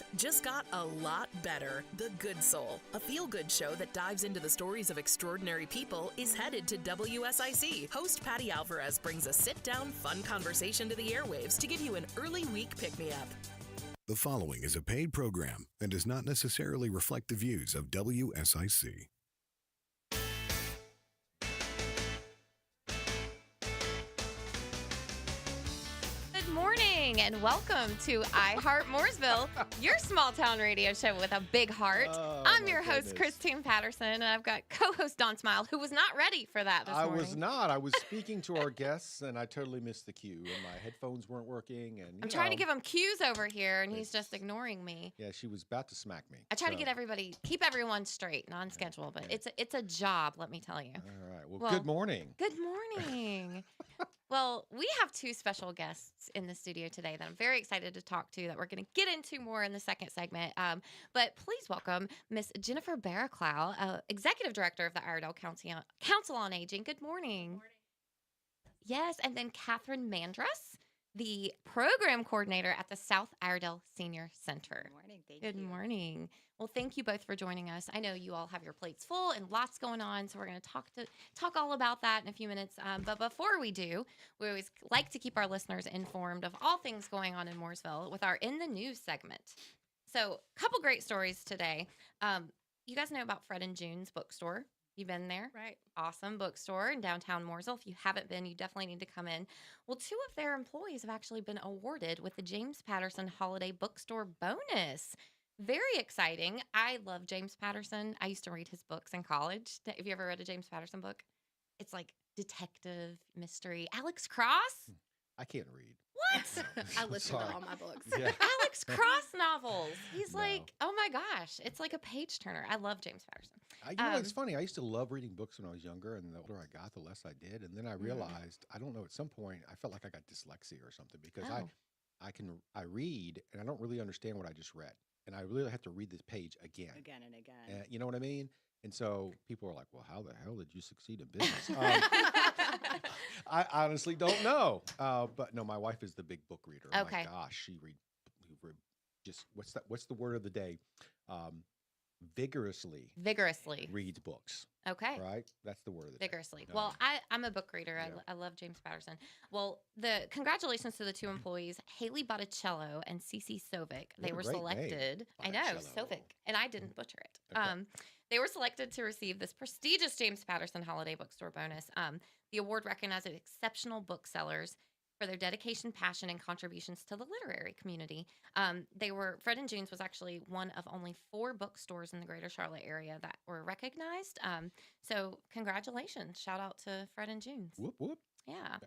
Things just got a lot better. The Good Soul, a feel-good show that dives into the stories of extraordinary people, is headed to WSIC. Host Patty Alvarez brings a sit-down, fun conversation to the airwaves to give you an early week pick-me-up. The following is a paid program and does not necessarily reflect the views of WSIC. Good morning and welcome to Heart Mooresville, your small town radio show with a big heart. I'm your host, Christine Patterson, and I've got co-host Don Smyle, who was not ready for that this morning. I was not. I was speaking to our guests, and I totally missed the cue, and my headphones weren't working. And I'm trying to give him cues over here, and he's just ignoring me. Yeah, she was about to smack me. I try to keep everyone straight and on schedule, but it's a job, let me tell you. All right. Well, good morning. Good morning. Well, we have two special guests in the studio today that I'm very excited to talk to that we're going to get into more in the second segment. But please welcome Miss Jennifer Barraclough, Executive Director of the Iredell Council on Aging. Good morning. Good morning. Yes, and then Catherine Mandras, the Program Coordinator at the South Iredell Senior Center. Good morning. Good morning. Well, thank you both for joining us. I know you all have your plates full and lots going on, so we're going to talk all about that in a few minutes. But before we do, we always like to keep our listeners informed of all things going on in Mooresville with our In the News segment. So, a couple great stories today. You guys know about Fred and June's bookstore. You been there? Right. Awesome bookstore in downtown Mooresville. If you haven't been, you definitely need to come in. Well, two of their employees have actually been awarded with the James Patterson Holiday Bookstore Bonus. Very exciting. I love James Patterson. I used to read his books in college. Have you ever read a James Patterson book? It's like detective, mystery. Alex Cross? I can't read. What? I listen to all my books. Yeah. Alex Cross novels. He's like, oh my gosh, it's like a page turner. I love James Patterson. It's funny. I used to love reading books when I was younger, and the older I got, the less I did. And then I realized, I don't know, at some point, I felt like I got dyslexia or something because I read, and I don't really understand what I just read. And I really have to read this page again. Again and again. You know what I mean? And so people are like, well, how the hell did you succeed in business? I honestly don't know. But no, my wife is the big book reader. Oh Okay. my gosh, she read just, what's the word of the day? Vigorously reads books. Okay. Right? That's the word of the day. Vigorously. Well, I'm a book reader. Yeah. I love James Patterson. Well, congratulations to the two employees, Haley Botticello and Cece Sovic. They were selected. I know, Sovic. And I didn't butcher it. Okay. They were selected to receive this prestigious James Patterson Holiday Bookstore Bonus. The award recognizes exceptional booksellers for their dedication, passion, and contributions to the literary community. Fred and June's was actually one of only 4 bookstores in the greater Charlotte area that were recognized. So congratulations. Shout out to Fred and June's. Whoop, whoop. Yeah.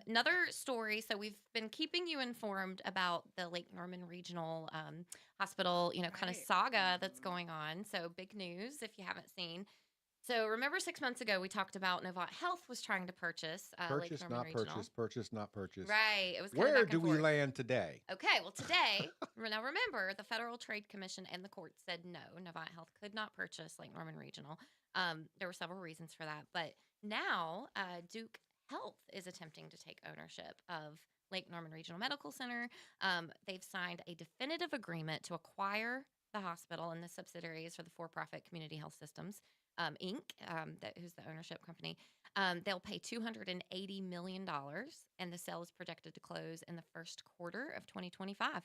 Another story. So we've been keeping you informed about the Lake Norman Regional Hospital, kind of saga that's going on. So big news if you haven't seen. So remember 6 months ago, we talked about Novant Health was trying to purchase Lake Norman Regional. Purchase, not purchase. Right. It was kind of Where back do and we forth. land today? Okay. Well, today, now remember, the Federal Trade Commission and the court said no, Novant Health could not purchase Lake Norman Regional. There were several reasons for that. But now Duke Health is attempting to take ownership of Lake Norman Regional Medical Center. They've signed a definitive agreement to acquire the hospital and the subsidiaries for the for-profit Community Health Systems, Inc., who's the ownership company. They'll pay $280 million, and the sale is projected to close in the first quarter of 2025.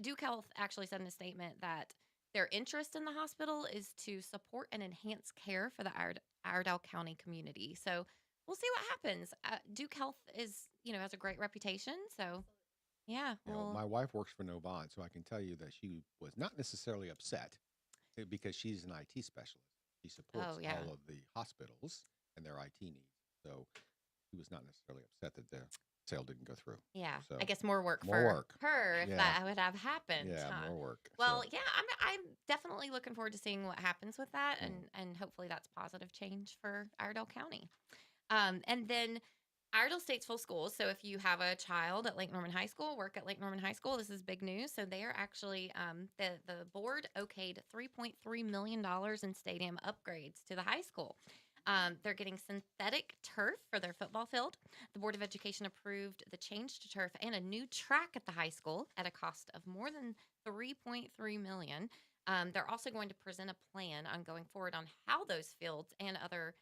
Duke Health actually said in a statement that their interest in the hospital is to support and enhance care for the Iredell County community. So we'll see what happens. Duke Health has a great reputation. So, yeah. My wife works for Novant, so I can tell you that she was not necessarily upset because she's an IT specialist. She supports all of the hospitals and their IT needs. So she was not necessarily upset that the sale didn't go through. Yeah. So, I guess more work for her if that would have happened. Yeah, more work. Well, yeah, I'm definitely looking forward to seeing what happens with that, and hopefully that's positive change for Iredell County. And then Iredell State's full schools. So if you have a child at Lake Norman High School, work at Lake Norman High School, this is big news. So they are actually, the board okayed $3.3 million in stadium upgrades to the high school. They're getting synthetic turf for their football field. The Board of Education approved the change to turf and a new track at the high school at a cost of more than $3.3 million. They're also going to present a plan on going forward on how those fields and other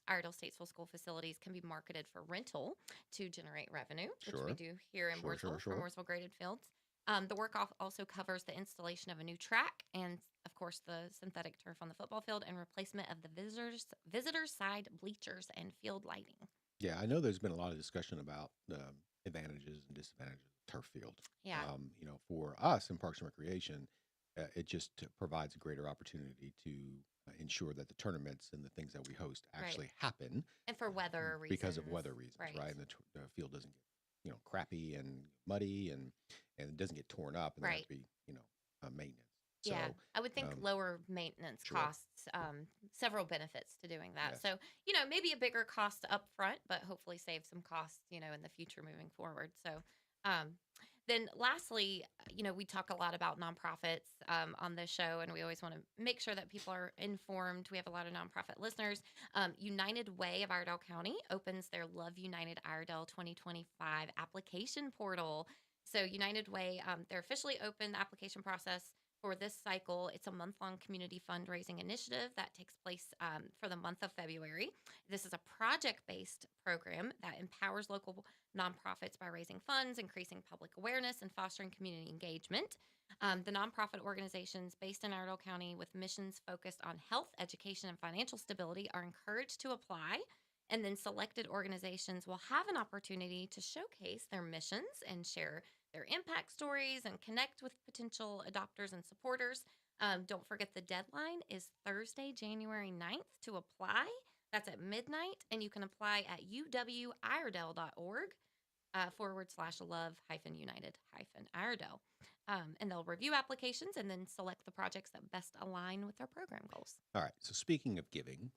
Iredell Statesville school facilities can be marketed for rental to generate revenue, which we do here in Mooresville for Mooresville graded fields. The work also covers the installation of a new track and, of course, the synthetic turf on the football field and replacement of the visitors side bleachers and field lighting. Yeah, I know there's been a lot of discussion about advantages and disadvantages of turf field. Yeah. For us in Parks and Recreation, it just provides a greater opportunity to ensure that the tournaments and the things that we host actually happen. And for weather reasons. Because of weather reasons, right? And the field doesn't get, crappy and muddy and it doesn't get torn up and there has to be, maintenance. So, yeah, I would think lower maintenance costs, several benefits to doing that. Yes. So, maybe a bigger cost up front, but hopefully save some costs, in the future moving forward. So, then lastly, we talk a lot about nonprofits on this show, and we always want to make sure that people are informed. We have a lot of nonprofit listeners. United Way of Iredell County opens their Love United Iredell 2025 application portal. So United Way, they're officially open the application process for this cycle. It's a month-long community fundraising initiative that takes place for the month of February. This is a project-based program that empowers local nonprofits by raising funds, increasing public awareness, and fostering community engagement. The nonprofit organizations based in Iredell County with missions focused on health, education, and financial stability are encouraged to apply. And then selected organizations will have an opportunity to showcase their missions and share their impact stories and connect with potential adopters and supporters. Don't forget the deadline is Thursday, January 9th to apply. That's at midnight, and you can apply at uwiredell.org /love-united-Iredell. And they'll review applications and then select the projects that best align with their program goals. All right. So speaking of giving,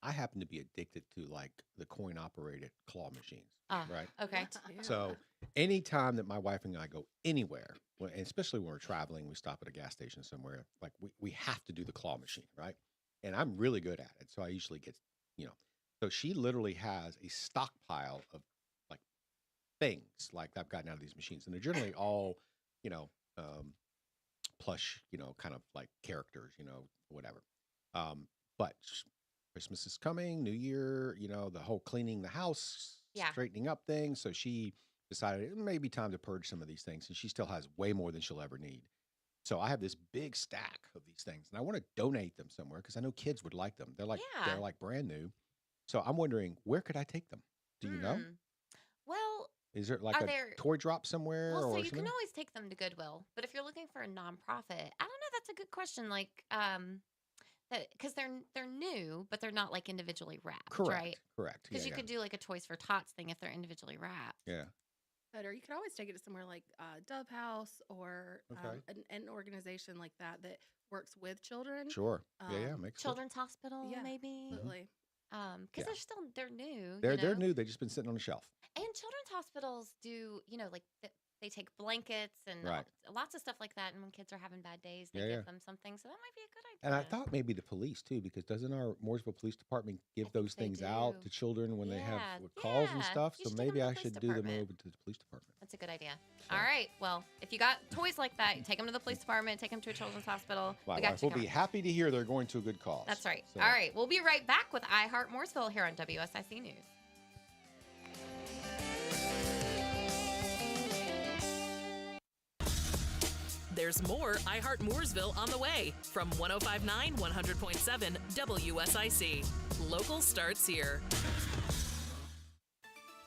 I happen to be addicted to like the coin-operated claw machines, right? Okay. So anytime that my wife and I go anywhere, and especially when we're traveling, we stop at a gas station somewhere, like we have to do the claw machine, right? And I'm really good at it. So I usually get, so she literally has a stockpile of like things like I've gotten out of these machines. And they're generally all, plush, kind of like characters, whatever. But Christmas is coming, New Year, the whole cleaning the house, straightening up things. So she decided it may be time to purge some of these things. And she still has way more than she'll ever need. So I have this big stack of these things and I want to donate them somewhere because I know kids would like them. They're like brand new. So I'm wondering, where could I take them? Do you know? Well, is there like a toy drop somewhere? Well, or so you something? can always take them to Goodwill. But if you're looking for a nonprofit, I don't know. That's a good question. Like, because they're new, but they're not like individually wrapped, right? Correct. Because you could do like a Toys for Tots thing if they're individually wrapped. Yeah. Or you could always take it to somewhere like Dove House or an organization like that works with children. Sure. Makes Children's Hospital, maybe. Absolutely. Because they're new. They're new. They've just been sitting on the shelf. And children's hospitals do, like they take blankets and lots of stuff like that. And when kids are having bad days, they give them something. So that might be a good idea. And I thought maybe the police too, because doesn't our Mooresville Police Department give those things out to children when they have calls and stuff? So maybe I should do them over to the police department. That's a good idea. So. All right. Well, if you got toys like that, you take them to the police department, take them to a children's hospital. My wife will be happy to hear they're going to a good cause. That's right. So. All right. We'll be right back with Heart Mooresville here on WSIC News. There's more Heart Mooresville on the way from 105.9 100.7 WSIC. Local starts here.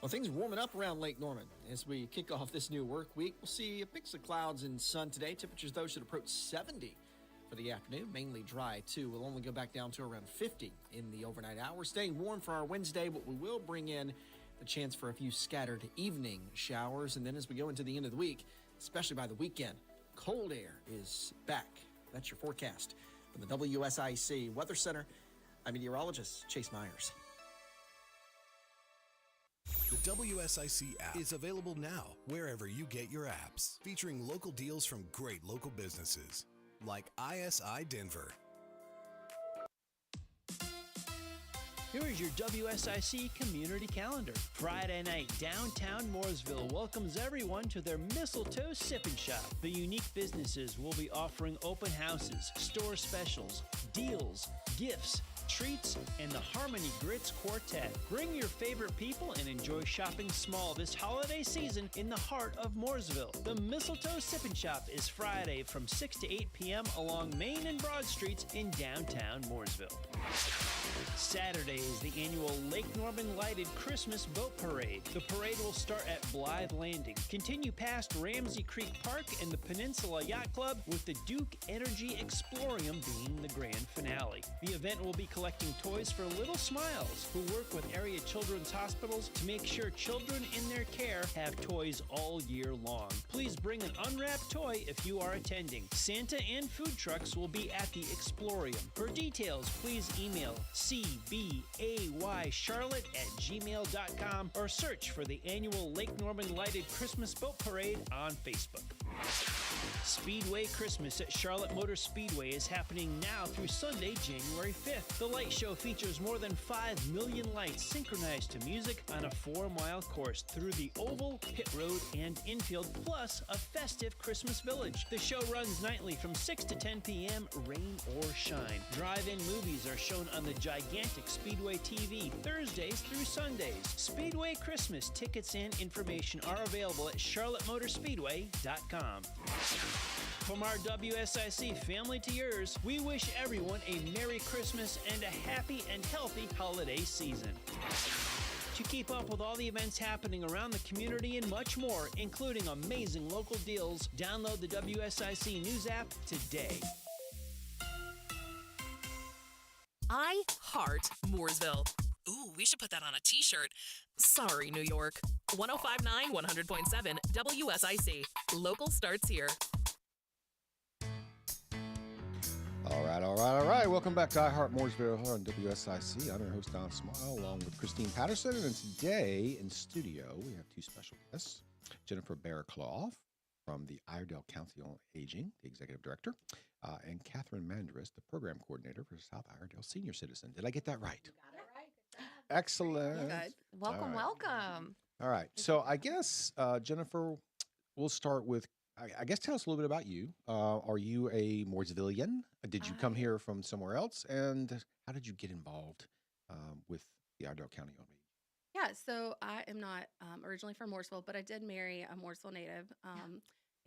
Well, things are warming up around Lake Norman. As we kick off this new work week, we'll see a mix of clouds and sun today. Temperatures, though, should approach 70 for the afternoon. Mainly dry, too. We'll only go back down to around 50 in the overnight hours. Staying warm for our Wednesday, but we will bring in the chance for a few scattered evening showers. And then as we go into the end of the week, especially by the weekend, cold air is back. That's your forecast from the WSIC Weather Center. I'm meteorologist Chase Myers. The WSIC app is available now wherever you get your apps, featuring local deals from great local businesses like ISI Denver. Here is your WSIC community calendar. Friday night, downtown Mooresville welcomes everyone to their Mistletoe Sip and Shop. The unique businesses will be offering open houses, store specials, deals, gifts, treats, and the Harmony Grits Quartet. Bring your favorite people and enjoy shopping small this holiday season in the heart of Mooresville. The Mistletoe Sip and Shop is Friday from 6 to 8 p.m. along Main and Broad Streets in downtown Mooresville. Saturday is the annual Lake Norman Lighted Christmas Boat Parade. The parade will start at Blythe Landing, continue past Ramsey Creek Park and the Peninsula Yacht Club, with the Duke Energy Explorium being the grand finale. The event will be collecting toys for Little Smiles, who work with area children's hospitals to make sure children in their care have toys all year long. Please bring an unwrapped toy if you are attending. Santa and food trucks will be at the Explorium. For details, please email cbaycharlotte@gmail.com or search for the annual Lake Norman Lighted Christmas Boat Parade on Facebook. Speedway Christmas at Charlotte Motor Speedway is happening now through Sunday, January 5th. The light show features more than 5 million lights synchronized to music on a 4-mile course through the oval, pit road, and infield, plus a festive Christmas village. The show runs nightly from 6 to 10 p.m., rain or shine. Drive-in movies are shown on the gigantic Speedway TV Thursdays through Sundays. Speedway Christmas tickets and information are available at charlottemotorspeedway.com. From our WSIC family to yours, we wish everyone a Merry Christmas and a happy and healthy holiday season. To keep up with all the events happening around the community and much more, including amazing local deals, download the WSIC News app today. I heart Mooresville. Ooh, we should put that on a t-shirt. Sorry, New York. 105.9, 100.7, WSIC. Local starts here. All right. Welcome back to Heart Mooresville here on WSIC. I'm your host, Don Smyle, along with Christine Patterson. And today in studio, we have two special guests. Jennifer Barraclough from the Iredell Council on Aging, the executive director, and Catherine Mandras, the program coordinator for South Iredell Senior Citizen. Did I get that right? You got it right. Good job. Excellent. Good. Welcome, welcome. All right. So I guess, Jennifer, we'll start with, I guess, tell us a little bit about you. Are you a Mooresvillian? Did you come here from somewhere else? And how did you get involved with the Iredell County on Aging? Yeah, so I am not originally from Mooresville, but I did marry a Mooresville native,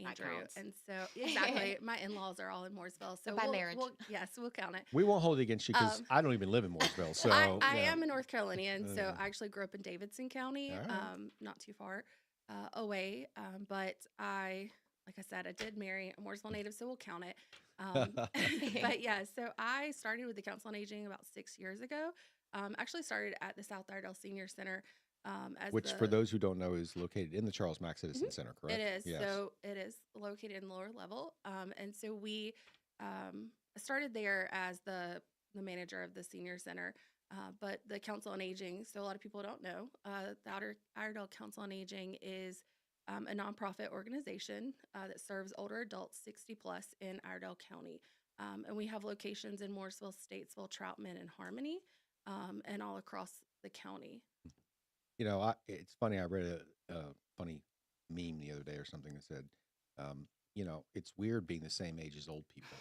Andrew. counts. And so, exactly, my in-laws are all in Mooresville. So by marriage. Yes, we'll count it. We won't hold it against you because I don't even live in Mooresville. So I yeah. am a North Carolinian, so I actually grew up in Davidson County, All right. not too far away. But like I said, I did marry a Mooresville native, so we'll count it. But yeah, so I started with the Council on Aging about 6 years ago. Actually started at the South Iredell Senior Center. Which, for those who don't know, is located in the Charles Mack Citizen Center, correct? It is. Yes. So it is located in lower level. And so we started there as the manager of the senior center. But the Council on Aging, so a lot of people don't know, the Iredell Council on Aging is a nonprofit organization that serves older adults 60 plus in Iredell County. And we have locations in Mooresville, Statesville, Troutman, and Harmony, and all across the county. You know, it's funny. I read a funny meme the other day or something that said, you know, it's weird being the same age as old people.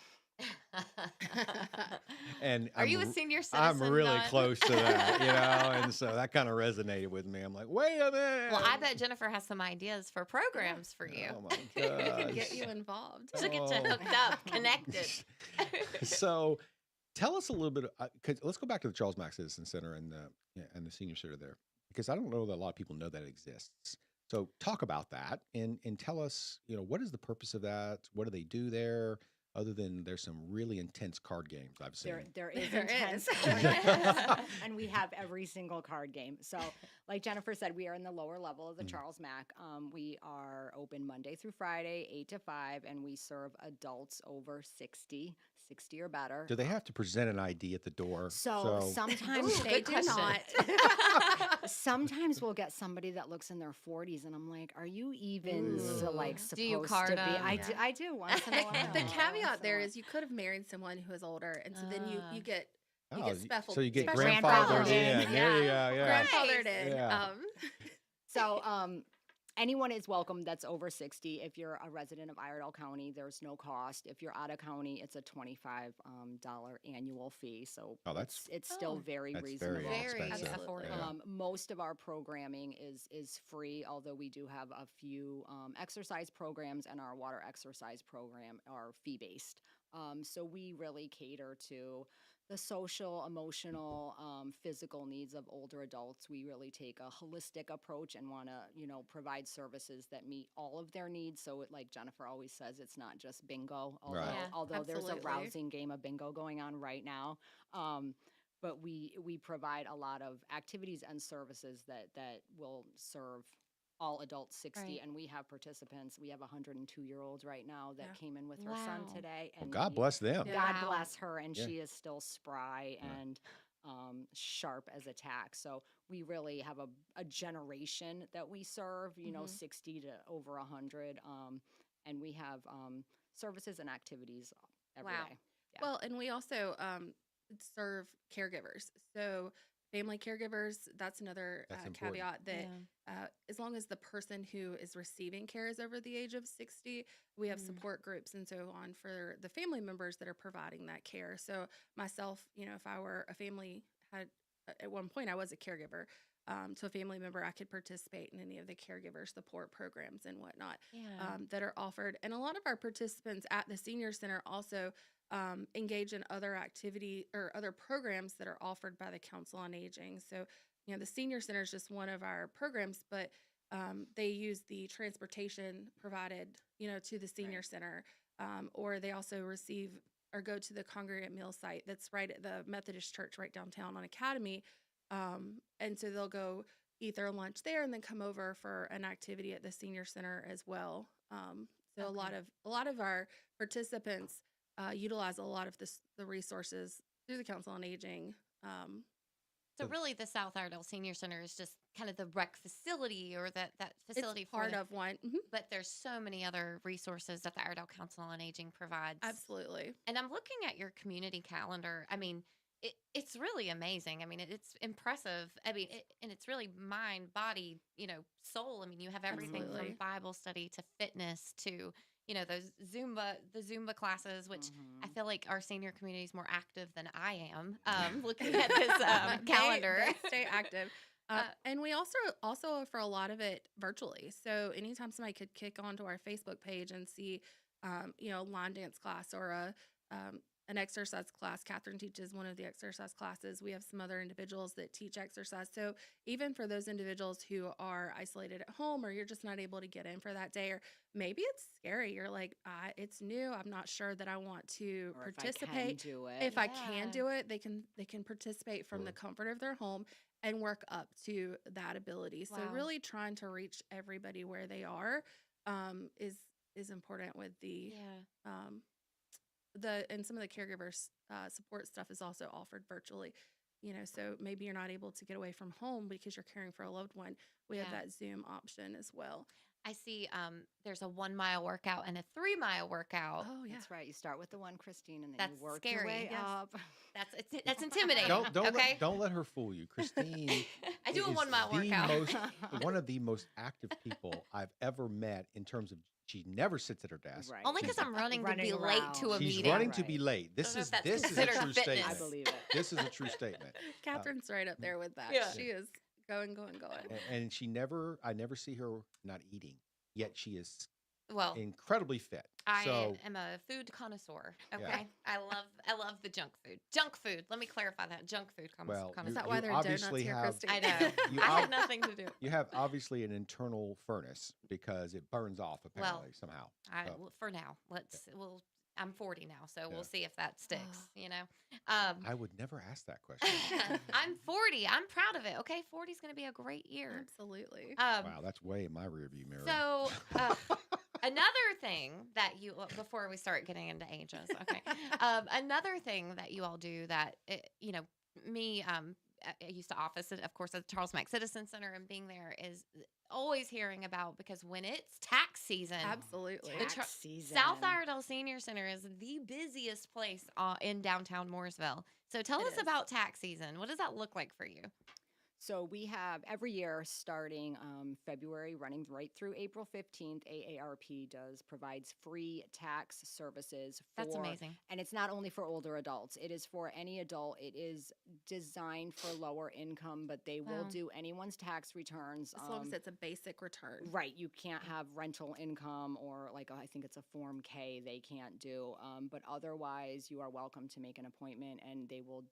And Are you a senior citizen? I'm really Don? close to that, you know, and so that kind of resonated with me. I'm like, wait a minute. Well, I bet Jennifer has some ideas for programs for you. Oh my We can gosh. get you involved. To get you hooked up, connected. So tell us a little bit, let's go back to the Charles Mack Citizen Center and the senior center there, because I don't know that a lot of people know that exists. So talk about that and tell us, you know, what is the purpose of that? What do they do there? Other than there's some really intense card games I've seen. There is There intense is. card games, and we have every single card game. So, like Jennifer said, we are in the lower level of the Charles Mack. We are open Monday through Friday, 8 to 5, and we serve adults over 60 or better. Do they have to present an ID at the door? So sometimes Ooh, they good do question. not. Sometimes we'll get somebody that looks in their 40s, and I'm like, "Are you even supposed Do you to card be?" 'em? I do once in a while. The caveat there So- is you could have married someone who is older, and so then you get You get special. So you get special grandfathered privileges. in. There you go. Yeah. Grandfathered in. Yeah. So anyone is welcome that's over 60. If you're a resident of Iredell County, there's no cost. If you're out of county, it's a $25 annual fee. So Oh, that's it's still very that's reasonable. very expensive. affordable. Yeah. Most of our programming is free, although we do have a few exercise programs, and our water exercise program are fee-based. So we really cater to the social, emotional, physical needs of older adults. We really take a holistic approach and want to, provide services that meet all of their needs. So, like Jennifer always says, it's not just bingo, although, Right. Yeah, although there's a absolutely. rousing game of bingo going on right now. But we provide a lot of activities and services that will serve all adults 60, Right. and we have participants. We have a 102-year-old right now that Yeah. came in with her son Wow. today, Well, and God bless them. Yeah. God Wow. bless her, and Yeah. she is still spry Yeah. and sharp as a tack. So we really have a generation that we serve, 60 to over 100, and we have services and activities every day. Wow. Yeah. Well, and we also serve caregivers. So family caregivers, that's another That's important. caveat that Yeah. as long as the person who is receiving care is over the age of 60, we have Mm. support groups and so on for the family members that are providing that care. So myself, if I were a family, had at one point I was a caregiver to a family member, I could participate in any of the caregiver support programs and whatnot Yeah. that are offered. And a lot of our participants at the senior center also engage in other activity or other programs that are offered by the Council on Aging. So, the senior center is just one of our programs, but they use the transportation provided, to the senior Right. center, or they also receive or go to the congregate meal site that's right at the Methodist Church right downtown on Academy. And so they'll go eat their lunch there and then come over for an activity at the senior center as well. So Okay. a lot of our participants utilize a lot of the resources through the Council on Aging. So really, the South Iredell Senior Center is just kind of the rec facility or that facility It's for part the, of one. but there's so many other resources that the Iredell Council on Aging provides. Absolutely. And I'm looking at your community calendar. I mean, it's really amazing. I mean, it's impressive. I mean, and it's really mind, body, soul. I mean, you have everything Absolutely. from Bible study to fitness to, those the Zumba classes, which I feel like our senior community is more active than I am. Looking at this calendar. They stay active. And we also offer a lot of it virtually. So anytime somebody could kick onto our Facebook page and see, a line dance class or an exercise class. Catherine teaches one of the exercise classes. We have some other individuals that teach exercise. So even for those individuals who are isolated at home, or you're just not able to get in for that day, or maybe it's scary. You're like, it's new. I'm not sure that I want to Or participate. If I can do it. If I Yeah. can do it, they can participate from the comfort of their home and work up to that ability. So Wow. really trying to reach everybody where they are is important with the Yeah. and some of the caregivers support stuff is also offered virtually. So maybe you're not able to get away from home because you're caring for a loved one. We have Yeah. that Zoom option as well. I see there's a 1 mile workout and a 3 mile workout. Oh yeah. That's right. You start with the one, Christine, and then That's you work scary. your way Yes. up. That's intimidating. Don't okay. don't let her fool you, Christine. I do a is 1 mile the workout. one of the most active people I've ever met in terms of she never sits at her desk. Right. Only because I'm running to be Running late to a around. She's meeting. running to Right. be late. This don't know is if that's this is a considered true fitness. statement. I believe it. This is a true statement. Catherine's right up there with that. Yeah. She is going. And I never see her not eating. Yet she is Well, incredibly fit. I So am a food connoisseur. Yeah. Okay, I love the junk food. Junk food. Let me clarify that. Junk food Well, connoisseur. Is that You why there are donuts obviously here, have- Christine? I know. You I ob- had nothing to do. you have obviously an internal furnace because it burns off apparently somehow. So For now, I'm 40 now, so Yeah. we'll see if that sticks. I would never ask that question. I'm 40. I'm proud of it. Okay, 40 is going to be a great year. Absolutely. Wow, that's way in my rearview mirror. So, another thing that before we start getting into ages, okay, another thing that you all do that, me I used to office, of course, at the Charles Mack Citizen Center, and being there is always hearing about, because when it's tax season, Absolutely. the Tax season. South Iredell Senior Center is the busiest place in downtown Mooresville. So tell It us is. about tax season. What does that look like for you? So we have every year starting February, running right through April 15th, AARP provides free tax services for. That's amazing. And it's not only for older adults, it is for any adult. It is designed for lower income, but they will Wow. do anyone's tax returns. As long as it's a basic return. Right, you can't have rental income or I think it's a Form K they can't do. But otherwise, you are welcome to make an appointment and they will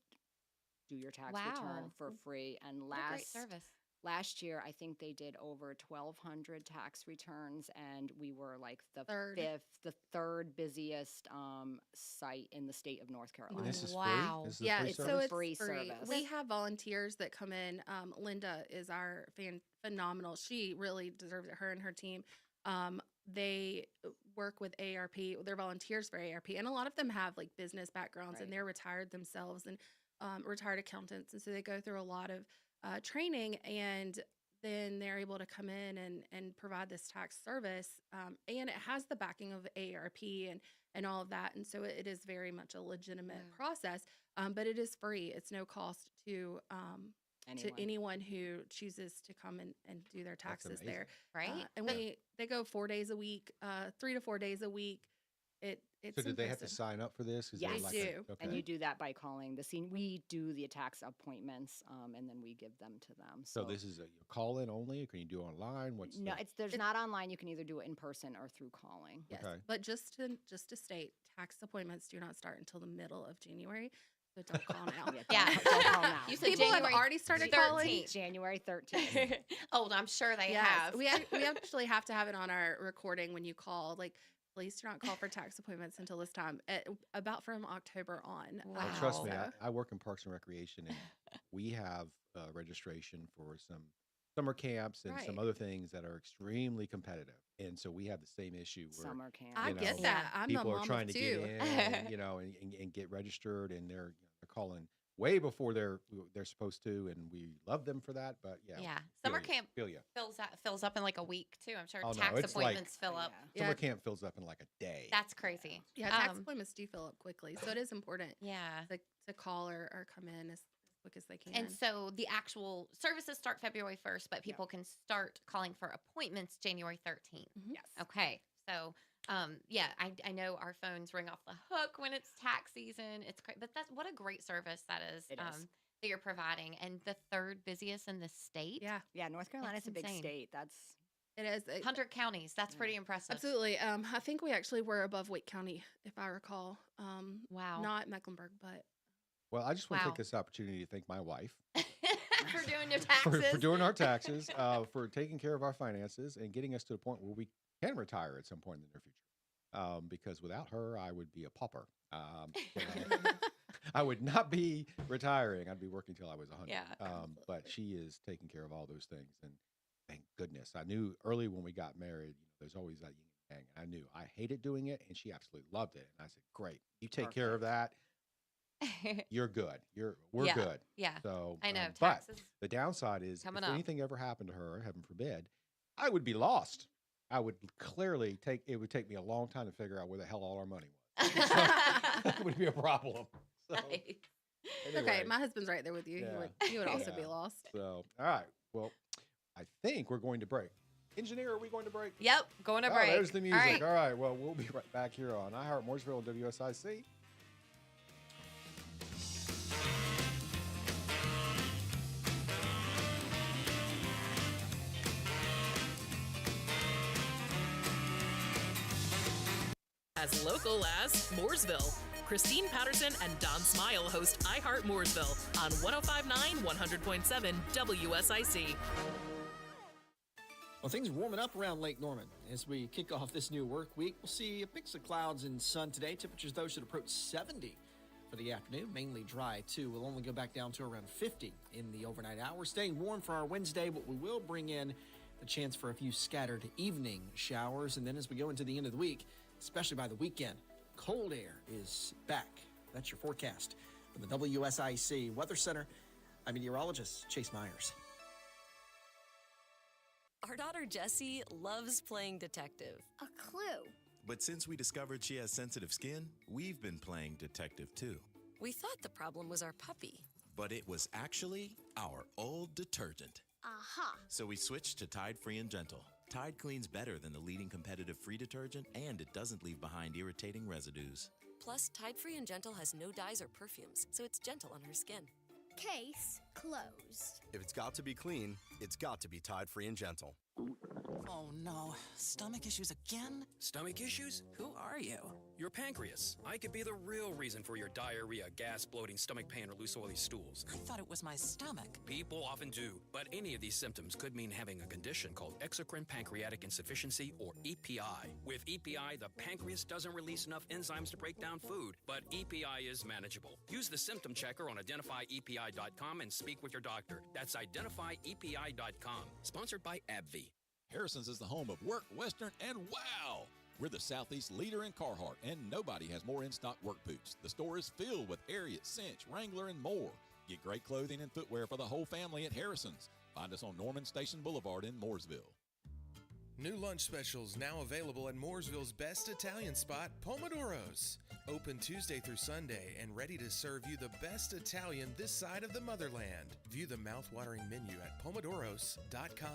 do your tax return Wow. for free. And What a great service. last year, I think they did over 1,200 tax returns, and we were like the third busiest site in the state of North Carolina. This is Wow. free? This is a Yeah, free it's service? Free free. service. We have volunteers that come in. Linda is our phenomenal. She really deserves it. Her and her team. They work with AARP. They're volunteers for AARP, and a lot of them have like business backgrounds, Right. and they're retired themselves and retired accountants, and so they go through a lot of training, and then they're able to come in and provide this tax service, and it has the backing of AARP and all of that, and so it is very much a legitimate Wow. process, but it is free. It's no cost to anyone who chooses to come and do their taxes amazing. there. Right? And they go 4 days a week, 3 to 4 days a week. It's So did they have to impressive. sign up for this? Is Yes. there They do. And you do that by calling the scene. We do the tax appointments, and then we give them to them. So this is a call in only? Or can you do online? What's No, the, there's not online. You can either do it in person or through calling. Yes, Okay. but just to state, tax appointments do not start until the middle of January, so don't call now. Yeah. Don't call now. You said People have January already started calling. 13th. January 13th. Oh, I'm sure they Yes, have. we actually have to have it on our recording when you call. Like, please do not call for tax appointments until this time, about from October on. Wow. Well, trust me, So- I work in Parks and Recreation, and we have registration for some summer camps and some Right. other things that are extremely competitive. And so we have the same issue where Summer camp. I you get know, that. I'm the people are mom trying of to two. get in, and get registered, and they're calling way before they're supposed to, and we love them for that. But yeah, Yeah. feel Summer ya, camp feel ya. fills up in like a week too. I'm sure Oh, no, tax it's like- appointments fill up. Yeah. Summer Yeah. camp fills up in like a day. That's crazy. Yeah, tax Um, appointments do fill up quickly, so it is important Yeah. to call or come in as quick as they can. And so the actual services start February 1st, but people can start calling for appointments January 13th. Mhm. Yes. Okay. So, I know our phones ring off the hook when it's tax season. It's great, but what a great service that is. It is. That you're providing, and the third busiest in the state. Yeah, Yeah, North Carolina's That's a big insane. state. That's it is. 100 counties. That's Yeah. pretty impressive. Absolutely. I think we actually were above Wake County, if I recall. Wow. Not Mecklenburg, but Well, I just want to Wow. take this opportunity to thank my wife For doing your taxes. for doing our taxes, for taking care of our finances, and getting us to the point where we can retire at some point in the near future. Because without her, I would be a pauper. I would not be retiring. I'd be working till I was 100. Yeah, But she is taking care of all those things, and thank goodness. I knew early when we got married, there's always that yin and yang. And I knew I hated doing it, and she absolutely loved it. And I said, "Great, you take care of that. You're good. We're Yeah. good." Yeah. So I know. but Taxes. the downside is, Coming if up. anything ever happened to her, heaven forbid, I would be lost. I would clearly it would take me a long time to figure out where the hell all our money was. It would be a problem. So, Nice. okay. anyway, My husband's right there with you. Yeah. He would also be Yeah. lost. so all right. Well, I think we're going to break. Engineer, are we going to break? Yep. Going to Oh, break. there's the music. All right. All right. Well, we'll be right back here on Heart Mooresville and WSIC. As local as Mooresville. Christine Patterson and Don Smyle host Heart Mooresville on 105.9, 100.7 WSIC. Well, things are warming up around Lake Norman. As we kick off this new work week, we'll see a mix of clouds and sun today. Temperatures, though, should approach 70 for the afternoon. Mainly dry, too. We'll only go back down to around 50 in the overnight hours. Staying warm for our Wednesday, but we will bring in the chance for a few scattered evening showers. And then as we go into the end of the week, especially by the weekend, cold air is back. That's your forecast from the WSIC Weather Center. I'm meteorologist Chase Myers. Our daughter Jessie loves playing detective. A clue. But since we discovered she has sensitive skin, we've been playing detective too. We thought the problem was our puppy. But it was actually our old detergent. Aha. So we switched to Tide Free and Gentle. Tide cleans better than the leading competitive free detergent, and it doesn't leave behind irritating residues. Plus, Tide Free and Gentle has no dyes or perfumes, so it's gentle on her skin. Case closed. If it's got to be clean, it's got to be Tide Free and Gentle. Oh no, stomach issues again? Stomach issues? Who are you? Your pancreas. I could be the real reason for your diarrhea, gas, bloating, stomach pain, or loose oily stools. I thought it was my stomach. People often do, but any of these symptoms could mean having a condition called exocrine pancreatic insufficiency, or EPI. With EPI, the pancreas doesn't release enough enzymes to break down food, but EPI is manageable. Use the symptom checker on identifyepi.com and speak with your doctor. That's identifyepi.com. Sponsored by AbbVie. Harrison's is the home of Work, Western, and Wow! We're the Southeast leader in Carhartt, and nobody has more in-stock work boots. The store is filled with Ariat, Cinch, Wrangler, and more. Get great clothing and footwear for the whole family at Harrison's. Find us on Norman Station Boulevard in Mooresville. New lunch specials now available at Mooresville's best Italian spot, Pomodoro's. Open Tuesday through Sunday and ready to serve you the best Italian this side of the motherland. View the mouth-watering menu at pomodoros.com.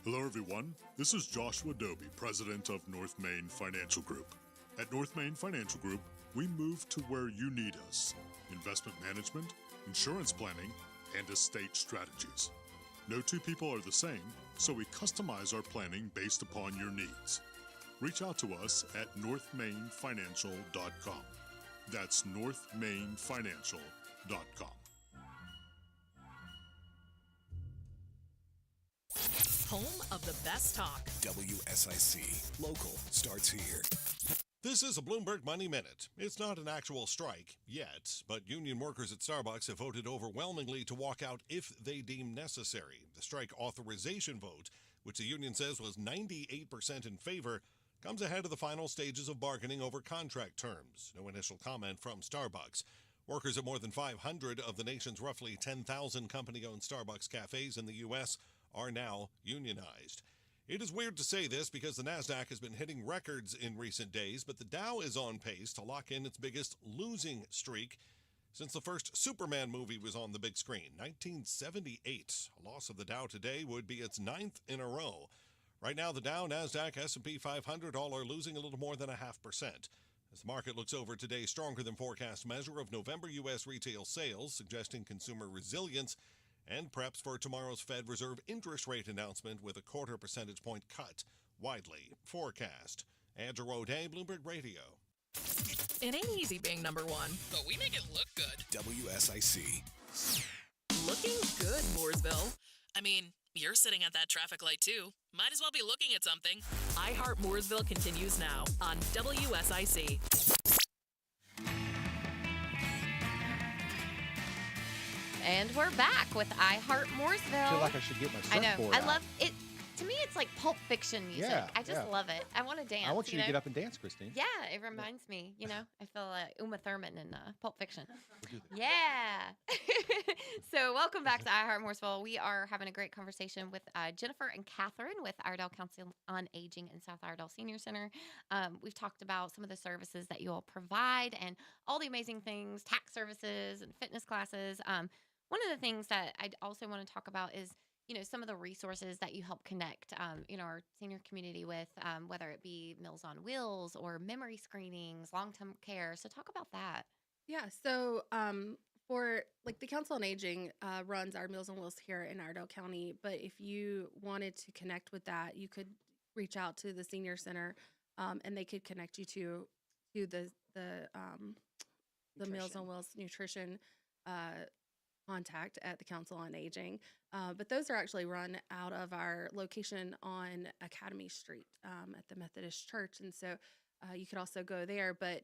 Hello everyone, this is Joshua Doby, president of North Main Financial Group. At North Main Financial Group, we move to where you need us. Investment management, insurance planning, and estate strategies. No two people are the same, so we customize our planning based upon your needs. Reach out to us at northmainfinancial.com. That's northmainfinancial.com. Home of the best talk. WSIC. Local starts here. This is a Bloomberg Money Minute. It's not an actual strike yet, but union workers at Starbucks have voted overwhelmingly to walk out if they deem necessary. The strike authorization vote, which the union says was 98% in favor, comes ahead of the final stages of bargaining over contract terms. No initial comment from Starbucks. Workers at more than 500 of the nation's roughly 10,000 company-owned Starbucks cafes in the U.S. are now unionized. It is weird to say this because the NASDAQ has been hitting records in recent days, but the Dow is on pace to lock in its biggest losing streak since the first Superman movie was on the big screen, 1978. A loss of the Dow today would be its 9th in a row. Right now, the Dow, NASDAQ, S&P 500 all are losing a little more than 0.5%. As the market looks over today's stronger-than-forecast measure of November U.S. retail sales, suggesting consumer resilience, and preps for tomorrow's Fed Reserve interest rate announcement with a 0.25 percentage point cut, widely forecast. Andrew O'Day, Bloomberg Radio. It ain't easy being number one. But we make it look good. WSIC. Looking good, Mooresville. I mean, you're sitting at that traffic light too. Might as well be looking at something. Heart Mooresville continues now on WSIC. And we're back with Heart Mooresville. I feel like I should get my surfboard I know. out. I love it. To me, it's like Pulp Fiction music. Yeah, I just yeah. love it. I want to dance. I want you to know? get up and dance, Christine. Yeah, it reminds me. I feel like Uma Thurman in Pulp Fiction. We'll do that. Yeah. So welcome back to Heart Mooresville. We are having a great conversation with Jennifer and Catherine with Iredell Council on Aging and South Iredell Senior Center. We've talked about some of the services that you all provide and all the amazing things, tax services and fitness classes. One of the things that I also want to talk about is, some of the resources that you help connect, our senior community with, whether it be Meals on Wheels or memory screenings, long-term care. So talk about that. Yeah. So for the Council on Aging runs our Meals on Wheels here in Iredell County. But if you wanted to connect with that, you could reach out to the Senior Center and they could connect you to the Meals on Wheels nutrition contact at the Council on Aging. But those are actually run out of our location on Academy Street at the Methodist Church. And so you could also go there. But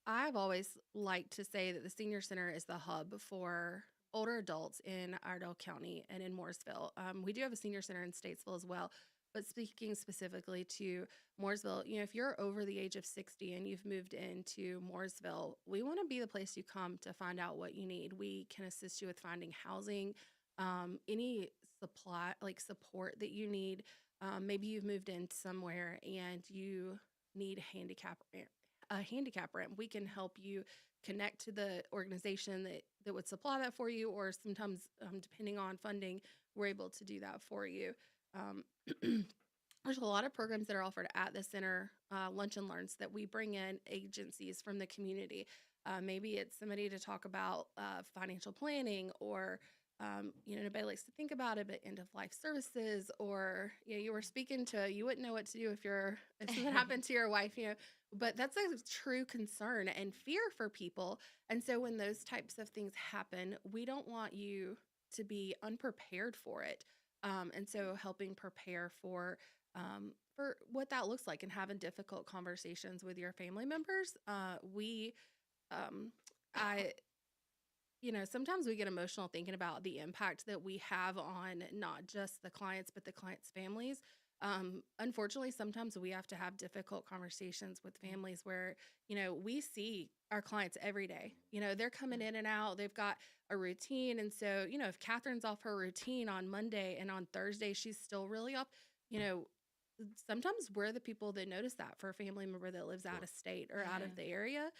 I've always liked to say that the Senior Center is the hub for older adults in Iredell County and in Mooresville. We do have a Senior Center in Statesville as well. But speaking specifically to Mooresville, if you're over the age of 60 and you've moved into Mooresville, we want to be the place you come to find out what you need. We can assist you with finding housing, any support that you need. Maybe you've moved in somewhere and you need a handicap ramp. We can help you connect to the organization that would supply that for you, or sometimes, depending on funding, we're able to do that for you. There's a lot of programs that are offered at the center, lunch and learns, that we bring in agencies from the community. Maybe it's somebody to talk about financial planning, or nobody likes to think about it, but end of life services, or you were speaking to, you wouldn't know what to do if something happened to your wife, but that's a true concern and fear for people. And so when those types of things happen, we don't want you to be unprepared for it. And so helping prepare for what that looks like, and having difficult conversations with your family members. Sometimes we get emotional thinking about the impact that we have on not just the clients, but the clients' families. Unfortunately, sometimes we have to have difficult conversations with families where, we see our clients every day. They're coming in and out, they've got a routine. And so, if Catherine's off her routine on Monday and on Thursday, she's still really off, sometimes we're the people that notice that for a family member that lives out of state or out of the area.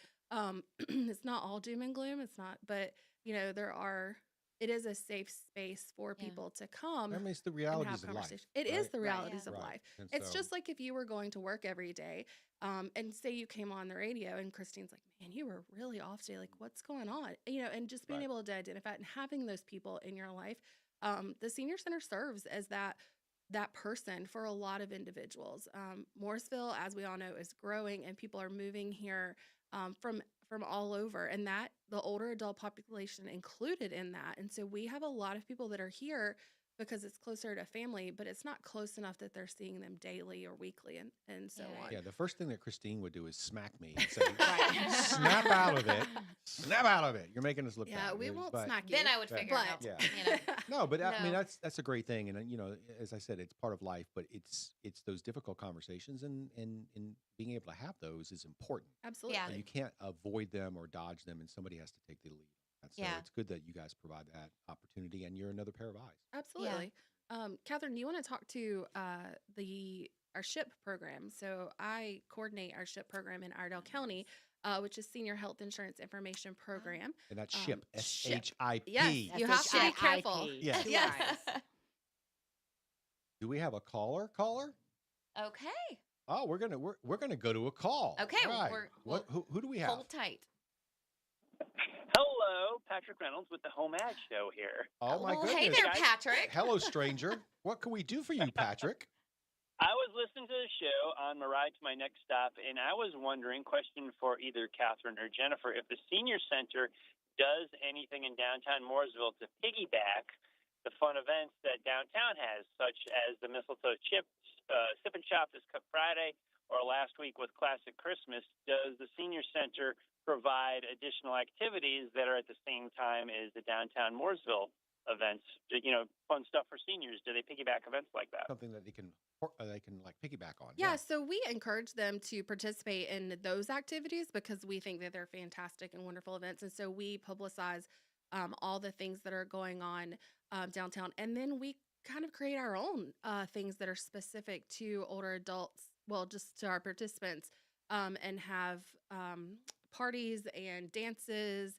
It's not all doom and gloom. It's not, but it is a safe space for people to come. I mean, it's the and realities have of life. conversation. It right? is the realities of Right. life. And It's so- just like if you were going to work every day, and say you came on the radio and Christine's like, man, you were really off today. Like, what's going on? And just being Right. able to identify it and having those people in your life. The senior center serves as that person for a lot of individuals. Mooresville, as we all know, is growing, and people are moving here from all over, and that the older adult population included in that. And so we have a lot of people that are here because it's closer to family, but it's not close enough that they're seeing them daily or weekly and so on. Yeah, the first thing that Christine would do is smack me and say, snap out of it. Snap out of it. You're making us look bad. Yeah, we won't But- smack you. Then I would figure it out. Yeah. No, but I mean, No. that's a great thing. And, as I said, it's part of life, but it's those difficult conversations, and being able to have those is important. Absolutely. Yeah. And you can't avoid them or dodge them, and somebody has to take the lead. And so Yeah. it's good that you guys provide that opportunity, and you're another pair of eyes. Absolutely. Catherine, do you want to talk to our SHIP program? So I coordinate our SHIP program in Iredell County, which is Senior Health Insurance Information Program. And that's SHIP, SHIP. SHIP. Yes, you have to be careful. Yes. Yes. Do we have a caller? Okay. Oh, we're gonna go to a call. Okay, All right. Who do we have? Hold tight. Hello, Patrick Reynolds with the Home Ag Show here. Oh my goodness. Hey there, Patrick. Hello, stranger. What can we do for you, Patrick? I was listening to the show on my ride to my next stop, and I was wondering, question for either Catherine or Jennifer, if the senior center does anything in downtown Mooresville to piggyback the fun events that downtown has, such as the Mistletoe Sip and Shop this Friday, or last week with Classic Christmas. Does the senior center provide additional activities that are at the same time as the downtown Mooresville events? Fun stuff for seniors. Do they piggyback events like that? Something that they can like piggyback on. Yeah, so we encourage them to participate in those activities because we think that they're fantastic and wonderful events. And so we publicize all the things that are going on downtown. And then we kind of create our own things that are specific to older adults, well, just to our participants, and have parties and dances,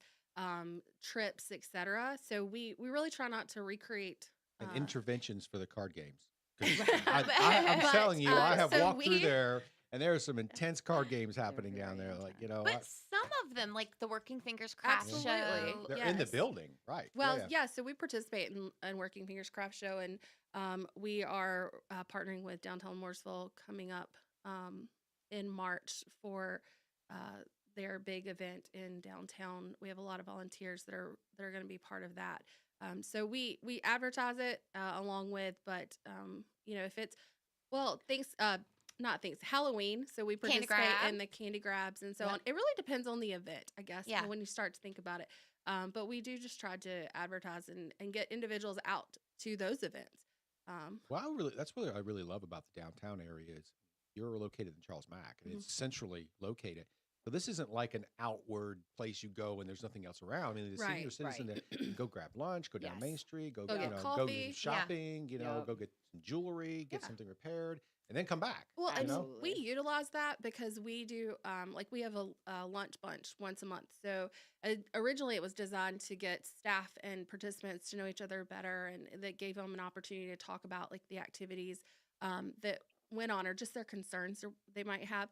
trips, etc. So we really try not to recreate And interventions for the card games. 'Cause Right. I'm But, telling you, I have so walked through we- there, and there are some intense card games happening down there. Like, But some of them, like the Working Fingers Craft Absolutely. Show. they're in the building, right? Well, yeah. So we participate in Working Fingers Craft Show, and we are partnering with Downtown Mooresville coming up in March for their big event in downtown. We have a lot of volunteers that are going to be part of that. So we advertise it along with, but if it's Halloween, so we Candy participate grab. in the candy grabs and so Yep. on. It really depends on the event, I guess. Yeah. When you start to think about it. But we do just try to advertise and get individuals out to those events. That's what I really love about the downtown area is you're located in Charles Mack, and it's centrally located. So this isn't like an outward place you go and there's nothing else around. I mean, the senior citizen that you can go grab lunch, go down Main Street, go get go coffee. do shopping, go get some jewelry, get something repaired, and then come back. Well, and we utilize that because we do, we have a lunch bunch once a month. So originally it was designed to get staff and participants to know each other better, and that gave them an opportunity to talk about like the activities that went on or just their concerns they might have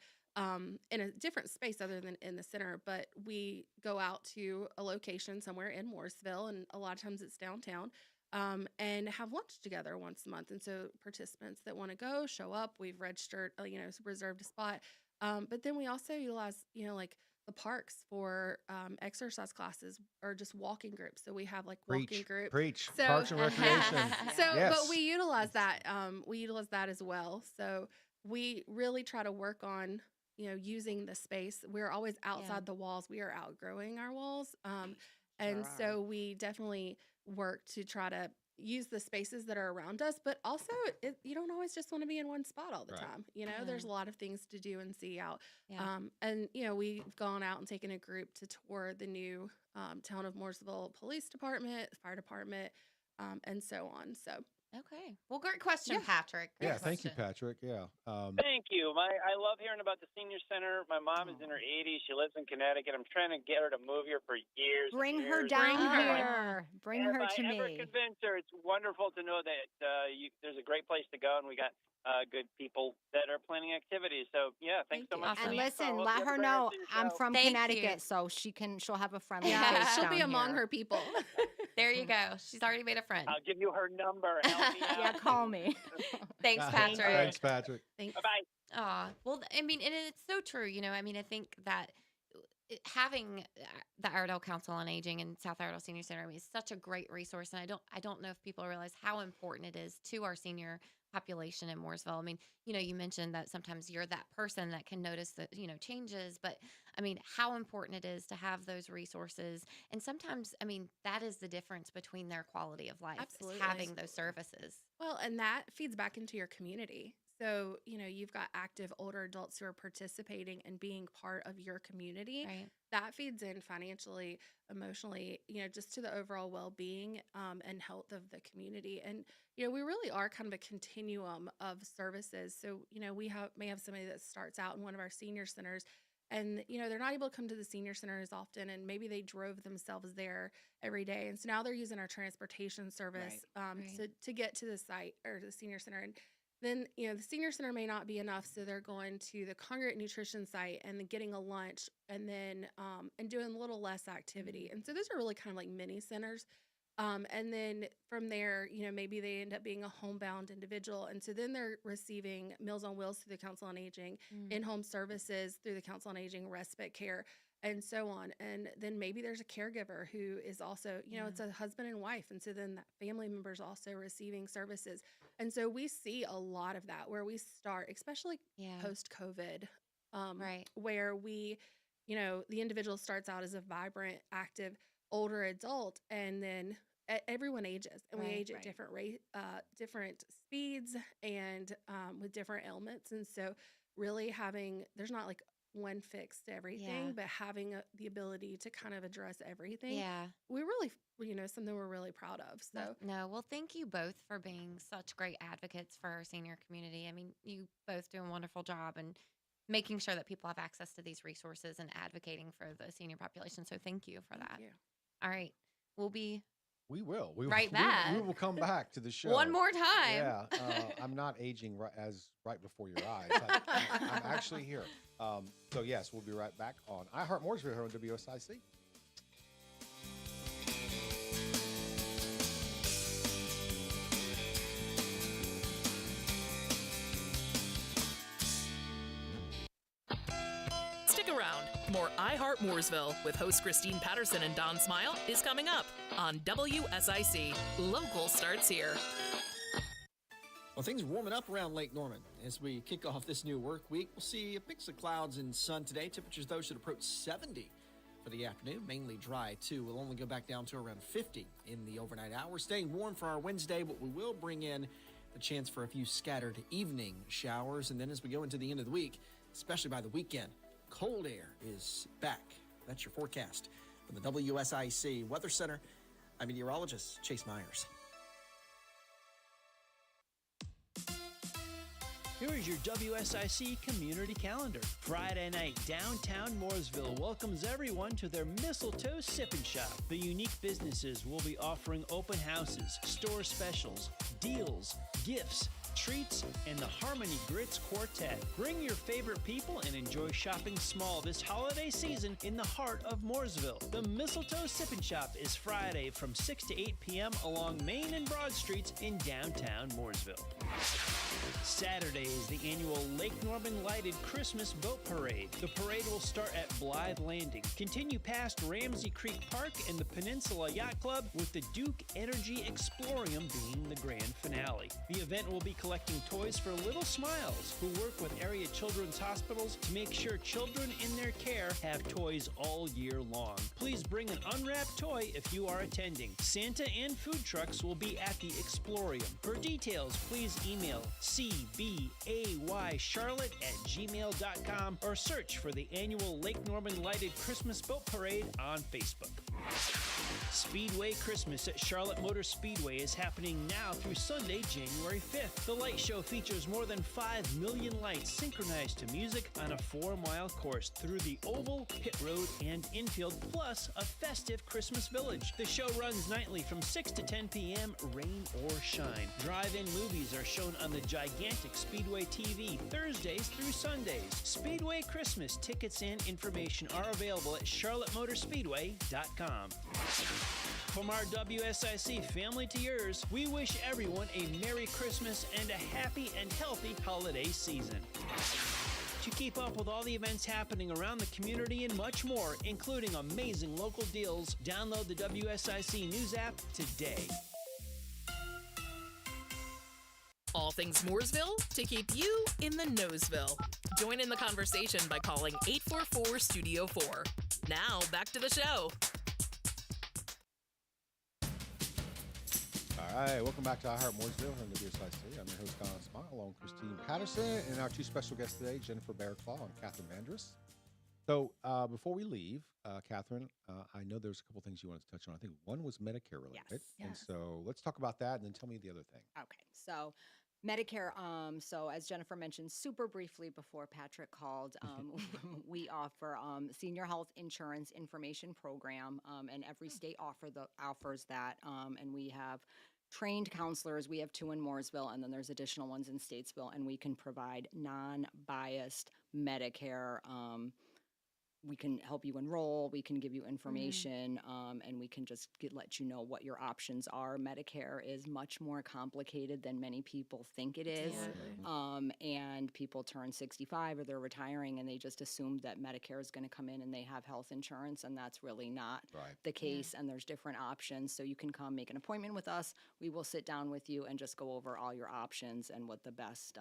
in a different space other than in the center. But we go out to a location somewhere in Mooresville, and a lot of times it's downtown. And have lunch together once a month. And so participants that want to go show up, we've registered, reserved a spot. But then we also utilize, like the parks for exercise classes or just walking groups. So we have like walking groups. So, Parks and Recreation. But we utilize that. We utilize that as well. So we really try to work on, using the space. We're always outside the walls. We are outgrowing our walls. So we definitely work to try to use the spaces that are around us, but also you don't always just want to be in one spot all the time. There's a lot of things to do and see out. We've gone out and taken a group to tour the new Town of Mooresville Police Department, Fire Department, and so on. So. Okay. Well, great question, Patrick. Great question. Thank you, Patrick. Yeah. Thank you. I love hearing about the senior center. My mom is in her 80s. She lives in Connecticut. I'm trying to get her to move here for years. Bring her down here. Bring her to me. If I ever convince her, it's wonderful to know that there's a great place to go, and we got good people that are planning activities. So thanks so much. And listen, let her know I'm from Connecticut, so she'll have a friendly face. She'll be among her people. There you go. She's already made a friend. I'll give you her number. Help me out. Call me. Thanks, Patrick. Thanks, Patrick. Bye-bye. Well, I mean, and it's so true. I think that having the Iredell Council on Aging and South Iredell Senior Center is such a great resource, and I don't know if people realize how important it is to our senior population in Mooresville. I mean, you mentioned that sometimes you're that person that can notice the, changes, but I mean, how important it is to have those resources. And sometimes, I mean, that is the difference between their quality of life. Absolutely. Is having those services. Well, and that feeds back into your community. So, you've got active older adults who are participating and being part of your community. Right. That feeds in financially, emotionally, just to the overall well-being and health of the community. And, we really are kind of a continuum of services. So, we may have somebody that starts out in one of our senior centers and, they're not able to come to the senior center as often, and maybe they drove themselves there every day. And so now they're using our transportation service to get to the site or the senior center. And then, the senior center may not be enough, so they're going to the congregate nutrition site and then getting a lunch and then and doing a little less activity. And so those are really kind of like mini centers. And then from there, maybe they end up being a homebound individual. And so then they're receiving Meals on Wheels through the Council on Aging, in-home services through the Council on Aging, respite care, and so on. And then maybe there's a caregiver who is also, it's a husband and wife. And so then that family member is also receiving services. And so we see a lot of that where we start, especially post-COVID, where we, the individual starts out as a vibrant, active, older adult, and then everyone ages, and we age at different speeds and with different ailments. And so really there's not like one fix to everything, but having the ability to kind of address everything. We really, something we're really proud of. So well, thank you both for being such great advocates for our senior community. I mean, you both do a wonderful job and making sure that people have access to these resources and advocating for the senior population. So thank you for that. You. All right. We will. Right back. We will come back to the show. One more time. Yeah. I'm not aging right before your eyes. I'm actually here. So, yes, we'll be right back on Heart Mooresville here on WSIC. Stick around. More Heart Mooresville with host Christine Patterson and Don Smyle is coming up on WSIC. Local starts here. Well, things are warming up around Lake Norman. As we kick off this new work week, we'll see a mix of clouds and sun today. Temperatures, though, should approach 70 for the afternoon. Mainly dry, too. We'll only go back down to around 50 in the overnight hours. Staying warm for our Wednesday, but we will bring in the chance for a few scattered evening showers. And then as we go into the end of the week, especially by the weekend, cold air is back. That's your forecast from the WSIC Weather Center. I'm meteorologist Chase Myers. Here is your WSIC community calendar. Friday night, downtown Mooresville welcomes everyone to their Mistletoe Sip and Shop. The unique businesses will be offering open houses, store specials, deals, gifts, treats, and the Harmony Grits Quartet. Bring your favorite people and enjoy shopping small this holiday season in the heart of Mooresville. The Mistletoe Sip and Shop is Friday from 6 to 8 p.m. along Main and Broad Streets in downtown Mooresville. Saturday is the annual Lake Norman Lighted Christmas Boat Parade. The parade will start at Blythe Landing, continue past Ramsey Creek Park and the Peninsula Yacht Club, with the Duke Energy Explorium being the grand finale. The event will be collecting toys for Little Smiles, who work with area children's hospitals to make sure children in their care have toys all year long. Please bring an unwrapped toy if you are attending. Santa and food trucks will be at the Explorium. For details, please email cbaycharlotte@gmail.com or search for the annual Lake Norman Lighted Christmas Boat Parade on Facebook. Speedway Christmas at Charlotte Motor Speedway is happening now through Sunday, January 5th. The light show features more than 5 million lights synchronized to music on a 4-mile course through the oval, pit road, and infield, plus a festive Christmas village. The show runs nightly from 6 to 10 p.m., rain or shine. Drive-in movies are shown on the gigantic Speedway TV Thursdays through Sundays. Speedway Christmas tickets and information are available at charlottemotorspeedway.com. From our WSIC family to yours, we wish everyone a Merry Christmas and a happy and healthy holiday season. To keep up with all the events happening around the community and much more, including amazing local deals, download the WSIC News app today. All things Mooresville to keep you in the Noseville. Join in the conversation by calling 844-STUDIO-4. Now, back to the show. All right, welcome back to Heart Mooresville from WSIC. I'm your host, Don Smyle, along with Christine Patterson, and our two special guests today, Jennifer Barraclough and Catherine Mandras. So before we leave, Catherine, I know there's a couple things you wanted to touch on. I think one was Medicare related. Yes. And so let's talk about that and then tell me the other thing. Okay, so Medicare, so as Jennifer mentioned super briefly before Patrick called, we offer Senior Health Insurance Information Program, and every state offers that, and we have trained counselors. We have 2 in Mooresville, and then there's additional ones in Statesville, and we can provide non-biased Medicare. We can help you enroll, we can give you information, and we can just let you know what your options are. Medicare is much more complicated than many people think it is. And people turn 65 or they're retiring and they just assume that Medicare is going to come in and they have health insurance, and that's really not the case. And there's different options. So you can come make an appointment with us. We will sit down with you and just go over all your options and what the best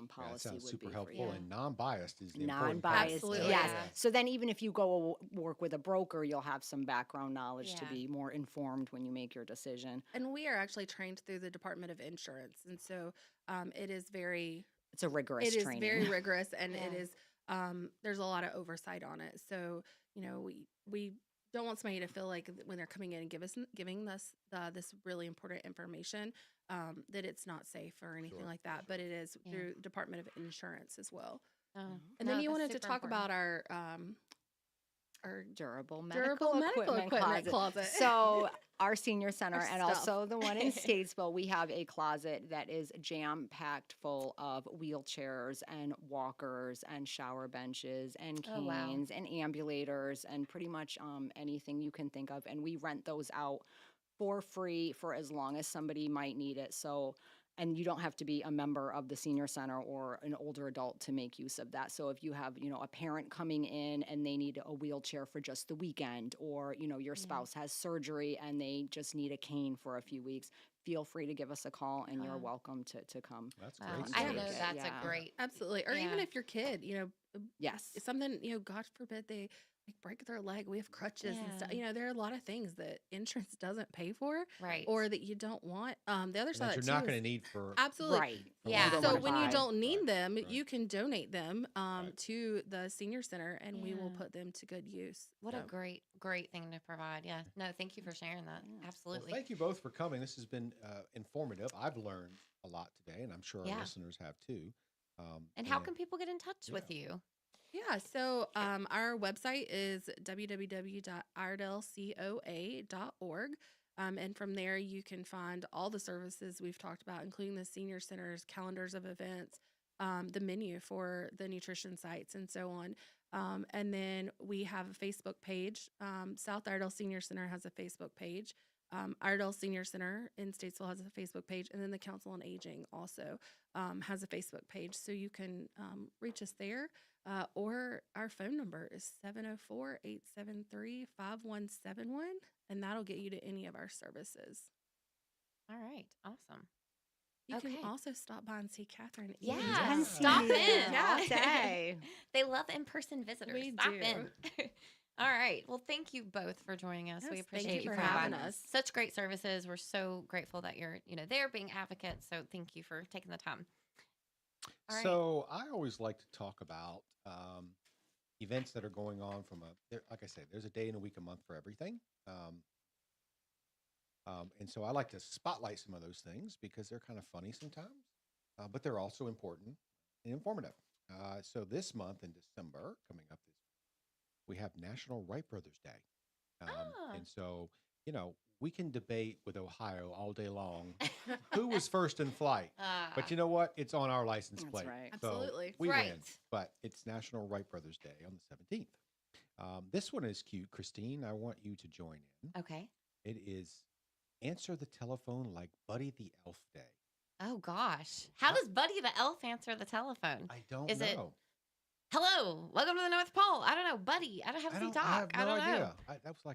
policy sounds would super be helpful, for you. and non-biased is the important part. Non-biased, yes. So then even if you go work with a broker, you'll have some background knowledge to be more informed when you make your decision. And we are actually trained through the Department of Insurance. And so it is it's a rigorous training. It is very rigorous, and it is, there's a lot of oversight on it. So, we don't want somebody to feel like when they're coming in and giving us this really important information, that it's not safe or anything like that. But it is through Department of Insurance as well. And then you wanted to talk about our durable medical equipment closet. So our senior center and also the one in Statesville, we have a closet that is jam-packed full of wheelchairs and walkers and shower benches and canes and ambulators and pretty much anything you can think of. And we rent those out for free for as long as somebody might need it. So, and you don't have to be a member of the senior center or an older adult to make use of that. So if you have, a parent coming in and they need a wheelchair for just the weekend, or, your spouse has surgery and they just need a cane for a few weeks, feel free to give us a call, and you're welcome to come. That's great. I know that's a great. Absolutely. Or even if your kid, Yes. something, God forbid they like break their leg. We have crutches and stuff. Yeah. There are a lot of things that insurance doesn't pay for, Right. or that you don't want. The other And side that of you're that not too going to is need for absolutely. Right. Yeah. You don't So wanna when you buy. don't need them, right. you can donate them Right. to the senior center, and we will Yeah. put them to good use. What a So, great thing to provide. Yeah. No, thank you for sharing that. Yeah. Well, Absolutely. thank you both for coming. This has been informative. I've learned a lot today, and I'm sure our Yeah. listeners have too. And how can people get in touch with you? yeah, so our website is www.iredalecoa.org. And from there, you can find all the services we've talked about, including the senior centers, calendars of events, the menu for the nutrition sites, and so on. And then we have a Facebook page. South Iredale Senior Center has a Facebook page. Iredale Senior Center in Statesville has a Facebook page. And then the Council on Aging also has a Facebook page. So you can reach us there. Or our phone number is 704-873-5171, and that'll get you to any of our services. All right. Awesome. You Okay. can also stop by and see Catherine. and Yeah. Ian. Yes. Stop in. Yeah. All day. They love in-person visitors. We Stop do. in. All right. Well, thank you both for joining us. We Yes, appreciate thank you for providing having us. such great services. We're so grateful that you're, there being advocates. So thank you for taking the time. All right. So I always like to talk about events that are going on like I said, there's a day and a week, a month for everything. And so I like to spotlight some of those things because they're kind of funny sometimes, but they're also important and informative. So this month in December, coming up we have National Wright Brothers Day. And so, we can debate with Ohio all day long who was first in flight. But you know what? It's on our license That's plate. right. So Absolutely. we Right. win. But it's National Wright Brothers Day on the 17th. This one is cute. Christine, I want you to join in. Okay. It is Answer the Telephone Like Buddy the Elf Day. Oh, gosh. How does Buddy the Elf answer the telephone? I don't Is know. it, hello, welcome to the North Pole. I don't know, Buddy. I don't have to talk. I have no don't know. idea. That was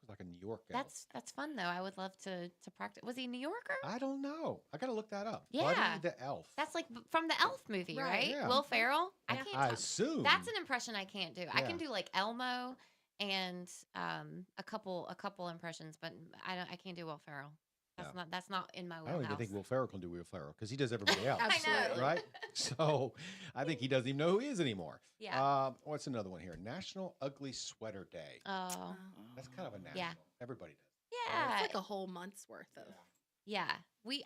like a New York elf. That's fun though. I would love to practice. Was he a New Yorker? I don't know. I got to look that up. Yeah. Buddy the Elf. That's like from the Elf movie, right? Yeah. Will Ferrell. I Yeah. can't. I talk. assume. That's an impression I can't do. I Yeah. can do like Elmo and a couple impressions, but I can't do Will Ferrell. That's not in my I wheelhouse. don't even think Will Ferrell can do Will Ferrell because he does everybody else. Absolutely. Right? So I think he doesn't even know who he is anymore. Yeah. What's another one here? National Ugly Sweater Day. Oh. That's kind of a national. Yeah. Everybody does. Yeah. It's like a whole month's worth of. Yeah.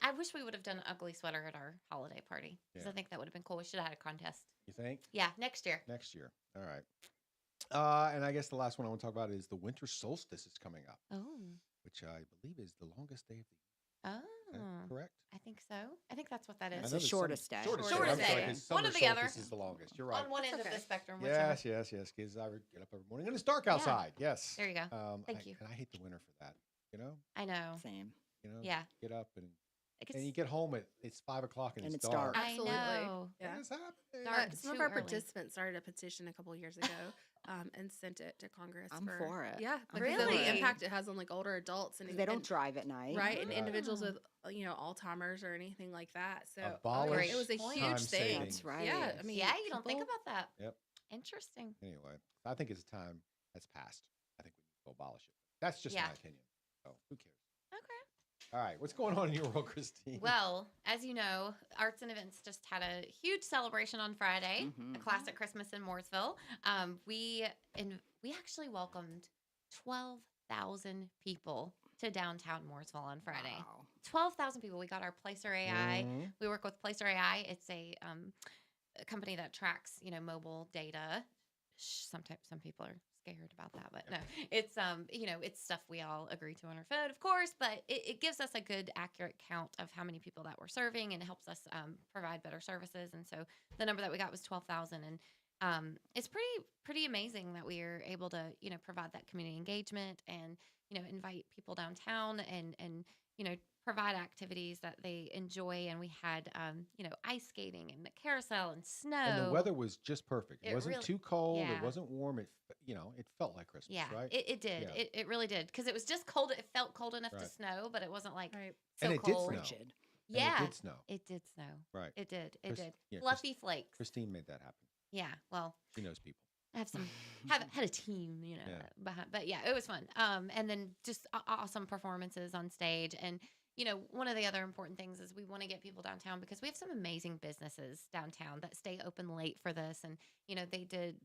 I wish we would have done an ugly sweater at our holiday party because Yeah. I think that would have been cool. We should have had a contest. You think? Yeah, next year. Next year. All right. And I guess the last one I want to talk about is the winter solstice is coming up, Oh. which I believe is the longest day of the year. Oh. Is that correct? I think so. I think that's what that I is. know the there's shortest day. Shortest Shortest I'm sorry, day. 'cause One or summer the other. solstice is the longest. You're right. On one end That's of the okay. spectrum. whichever. Yes, because I get up every morning and it's dark outside. Yes. There you go. Thank you. And I hate the winter for that. I know. Same. Yeah. Get up and It gets, you get home it's 5:00 and, And it's it's dark. dark. I Absolutely. know. Yeah. What is happening? Dark Some of too our early. participants started a petition a couple of years ago and sent it to Congress. I'm for it. Yeah, I'm because of Really? the impact it has on like older adults and 'Cause they don't and- drive at night. right, and Right. individuals with Alzheimer's or anything like that. So Abolish it was a point. huge time thing. saving. That's right. Yeah, I mean, Yeah, you don't think people- about that. Yep. Interesting. Anyway, I think it's time that's passed. I think we need to abolish it. That's just Yeah. my opinion. So who cares? Okay. All right, what's going on in your world, Christine? Well, as you know, Arts and Events just had a huge celebration on Friday, Mhm. a classic Christmas in Mooresville. We actually welcomed 12,000 people to downtown Mooresville on Friday. Wow. 12,000 people. We got our Placer AI. Mhm. We work with Placer AI. It's a company that tracks, mobile data. Some people are scared about that, but no, it's it's stuff we all agree to on our phone, of course, but it gives us a good, accurate count of how many people that we're serving, and it helps us provide better services. And so the number that we got was 12,000, and it's pretty amazing that we are able to provide that community engagement and invite people downtown and provide activities that they enjoy. And we had ice skating and the carousel and snow. And the weather was just perfect. It It wasn't really- too cold. yeah. It wasn't warm. It felt like Christmas, Yeah, right? it did. Yeah. It really did, because it was just cold. It felt cold enough to Right. snow, but it wasn't like Right. so And it did cold. snow. Frigid. And Yeah, it did snow. It did snow. Right. It did. It Chris- did. yeah, Fluffy flakes. Christine made that happen. Yeah, well, She knows people. I had a team, behind, but yeah, it was fun. And then just awesome performances on stage. And, one of the other important things is we want to get people downtown because we have some amazing businesses downtown that stay open late for this. And, they did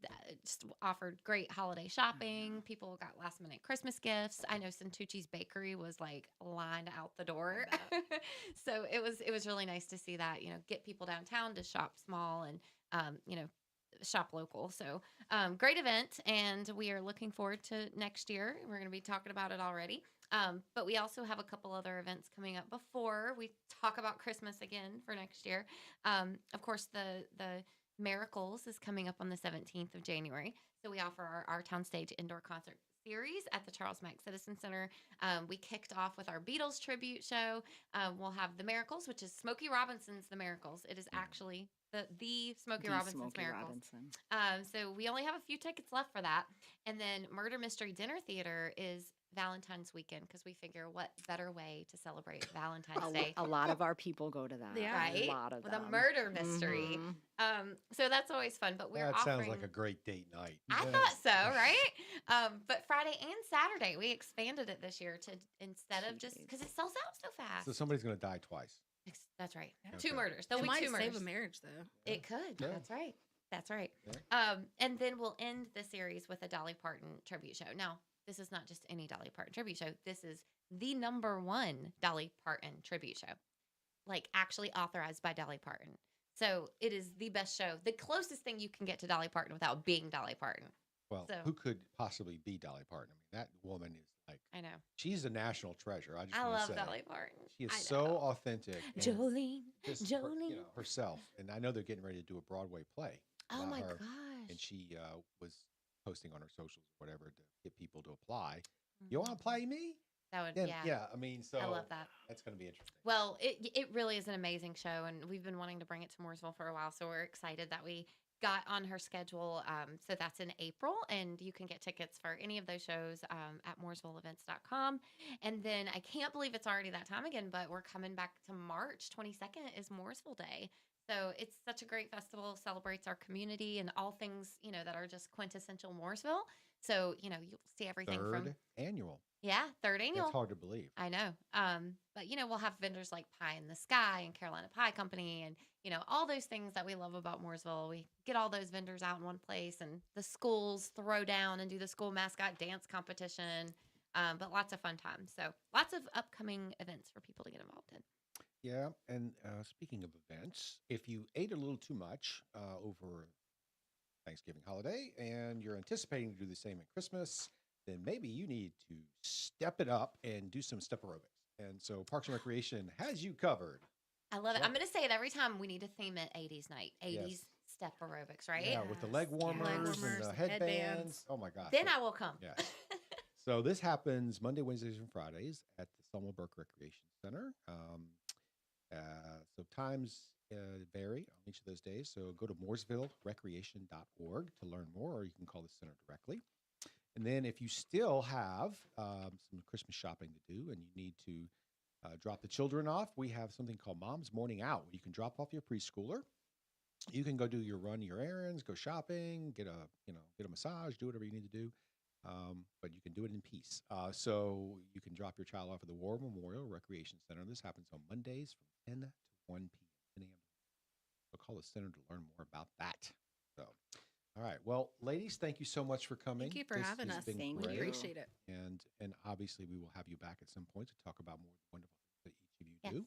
just offered great holiday shopping. People got last minute Christmas gifts. I know Santucci's Bakery was like lined out the door. So it was really nice to see that, get people downtown to shop small and, shop local. So great event, and we are looking forward to next year. We're going to be talking about it already. But we also have a couple other events coming up before we talk about Christmas again for next year. Of course, the Miracles is coming up on the 17th of January. So we offer our Town Stage indoor concert series at the Charles Mack Citizen Center. We kicked off with our Beatles tribute show. We'll have the Miracles, which is Smokey Robinson's The Miracles. It is actually the Smokey Robinson's Miracles. So we only have a few tickets left for that. And then Murder Mystery Dinner Theater is Valentine's weekend because we figure what better way to celebrate Valentine's Day. A lot of our people go to that. Yeah, right? A lot of With them. a murder mystery. So that's always fun. But we're That offering... sounds like a great date night. I thought so, right? But Friday and Saturday, we expanded it this year to instead of just because it sells out so fast. So somebody's going to die twice. That's right. Okay. 2 murders. There'll be might 2 murders. save a marriage, though. It could. Yeah. That's right. That's right. Yeah. And then we'll end the series with a Dolly Parton tribute show. Now, this is not just any Dolly Parton tribute show. This is the #1 Dolly Parton tribute show, like actually authorized by Dolly Parton. So it is the best show, the closest thing you can get to Dolly Parton without being Dolly Parton. Well, who could possibly be Dolly Parton? I mean, that woman is like, I know. She's a national treasure. I love say. Dolly Parton. She is so authentic. and Jolene. just Jolene. herself. And I know they're getting ready to do a Broadway play. Oh about my her. gosh. And she was posting on her socials or whatever to get people to apply. You want to play me? That would, Then, yeah. I mean, so I love that. That's going to be interesting. Well, it really is an amazing show, and we've been wanting to bring it to Mooresville for a while, so we're excited that we got on her schedule. So that's in April, and you can get tickets for any of those shows at mooresvilleevents.com. And then I can't believe it's already that time again, but we're coming back to March 22nd is Mooresville Day. So it's such a great festival, celebrates our community and all things, that are just quintessential Mooresville. So, you'll see everything from... Third annual. Yeah, 3rd annual. That's hard to believe. I know. But, we'll have vendors like Pie in the Sky and Carolina Pie Company and, all those things that we love about Mooresville. We get all those vendors out in one place, and the schools throw down and do the school mascot dance competition. But lots of fun times. So lots of upcoming events for people to get involved in. Yeah, and speaking of events, if you ate a little too much over Thanksgiving holiday and you're anticipating to do the same at Christmas, then maybe you need to step it up and do some step aerobics. And so Parks and Recreation has you covered. I love it. I'm going to say it every time. We need to theme it 80s night, 80s step aerobics, right? Yeah, with the leg warmers and the headbands. Oh my gosh. Then I will come. Yes. So this happens Monday, Wednesdays, and Fridays at the Selma Burke Recreation Center. So times vary on each of those days. So go to mooresvillerecreation.org to learn more, or you can call the center directly. And then if you still have some Christmas shopping to do and you need to drop the children off, we have something called Mom's Morning Out, where you can drop off your preschooler. You can go do your errands, go shopping, get a massage, do whatever you need to do. But you can do it in peace. So you can drop your child off at the War Memorial Recreation Center. This happens on Mondays from 10 to 1 p.m. 10 a.m. So call the center to learn more about that. So, all right. Well, ladies, thank you so much for coming. Thank you for having us. Thank We appreciate it. And obviously, we will have you back at some point to talk about more wonderful things that each of you do.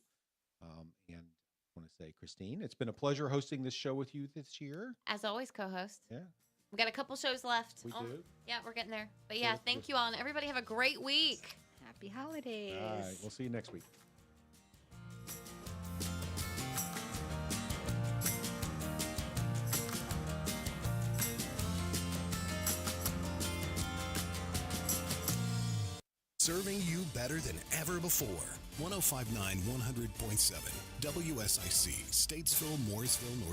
And I want to say, Christine, it's been a pleasure hosting this show with you this year. As always, co-host. Yeah. We got a couple shows left. We do? Yeah, we're getting there. But yeah, thank you all. And everybody have a great week. Happy holidays. All right. We'll see you next week. Serving you better than ever before. 105.9 100.7 WSIC, Statesville, Mooresville, North